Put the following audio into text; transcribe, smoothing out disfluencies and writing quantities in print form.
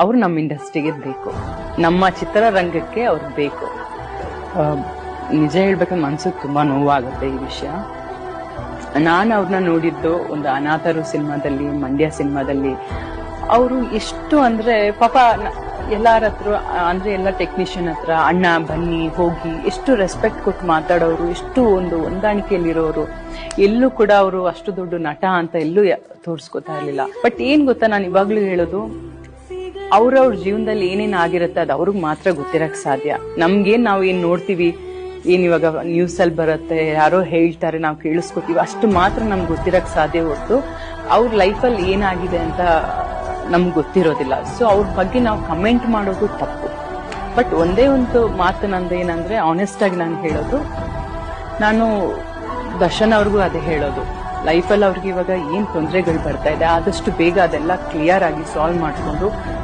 ಅವ್ರು ನಮ್ಮ ಇಂಡಸ್ಟ್ರಿಗೆ ಬೇಕು, ನಮ್ಮ ಚಿತ್ರರಂಗಕ್ಕೆ ಅವ್ರು ಬೇಕು. ನಿಜ ಹೇಳ್ಬೇಕಂದ್ರೆ ಮನ್ಸಿಗೆ ತುಂಬಾ ನೋವಾಗುತ್ತೆ ಈ ವಿಷಯ. ನಾನು ಅವ್ರನ್ನ ನೋಡಿದ್ದು ಒಂದು ಅನಾಥರು ಸಿನಿಮಾದಲ್ಲಿ, ಮಂಡ್ಯ ಸಿನಿಮಾದಲ್ಲಿ. ಅವರು ಎಷ್ಟು ಅಂದ್ರೆ ಪಾಪ ಎಲ್ಲಾರ ಹತ್ರ ಅಂದ್ರೆ ಎಲ್ಲ ಟೆಕ್ನಿಷಿಯನ್ ಹತ್ರ ಅಣ್ಣ ಬನ್ನಿ ಹೋಗಿ ಎಷ್ಟು ರೆಸ್ಪೆಕ್ಟ್ ಕೊಟ್ಟು ಮಾತಾಡೋರು, ಎಷ್ಟು ಒಂದು ಹೊಂದಾಣಿಕೆಯಲ್ಲಿರೋರು. ಎಲ್ಲೂ ಕೂಡ ಅವರು ಅಷ್ಟು ದೊಡ್ಡ ನಟ ಅಂತ ಎಲ್ಲೂ ತೋರ್ಸ್ಕೊತಾ ಇರ್ಲಿಲ್ಲ. ಬಟ್ ಏನ್ ಗೊತ್ತಾ, ನಾನು ಇವಾಗ್ಲೂ ಹೇಳೋದು, ಅವ್ರವ್ರ ಜೀವನದಲ್ಲಿ ಏನೇನ್ ಆಗಿರುತ್ತೆ ಅದು ಅವ್ರಿಗೆ ಮಾತ್ರ ಗೊತ್ತಿರಕ್ ಸಾಧ್ಯ. ನಮ್ಗೇನ್ ನಾವ್ ಏನ್ ನೋಡ್ತೀವಿ, ಏನ್ ಇವಾಗ ನ್ಯೂಸ್ ಅಲ್ಲಿ ಬರುತ್ತೆ, ಯಾರೋ ಹೇಳ್ತಾರೆ, ನಾವು ಕೇಳಿಸ್ಕೊತೀವಿ, ಅಷ್ಟು ಮಾತ್ರ ನಮ್ಗೆ ಗೊತ್ತಿರಕ್ ಸಾಧ್ಯ ಹೊರತು ಅವ್ರ ಲೈಫಲ್ಲಿ ಏನಾಗಿದೆ ಅಂತ ನಮ್ಗೆ ಗೊತ್ತಿರೋದಿಲ್ಲ. ಸೊ ಅವ್ರ ಬಗ್ಗೆ ನಾವು ಕಮೆಂಟ್ ಮಾಡೋದು ತಪ್ಪು. ಬಟ್ ಒಂದೇ ಒಂದು ಮಾತು ನಂದು ಏನಂದ್ರೆ, ಆನೆಸ್ಟ್ ಆಗಿ ನಾನು ಹೇಳೋದು, ನಾನು ದರ್ಶನ್ ಅವ್ರಿಗೂ ಅದೇ ಹೇಳೋದು, ಲೈಫಲ್ಲಿ ಅವ್ರಿಗೆ ಇವಾಗ ಏನ್ ತೊಂದರೆಗಳು ಬರ್ತಾ ಇದೆ ಆದಷ್ಟು ಬೇಗ ಅದೆಲ್ಲ ಕ್ಲಿಯರ್ ಆಗಿ ಸಾಲ್ವ್ ಮಾಡ್ಕೊಂಡು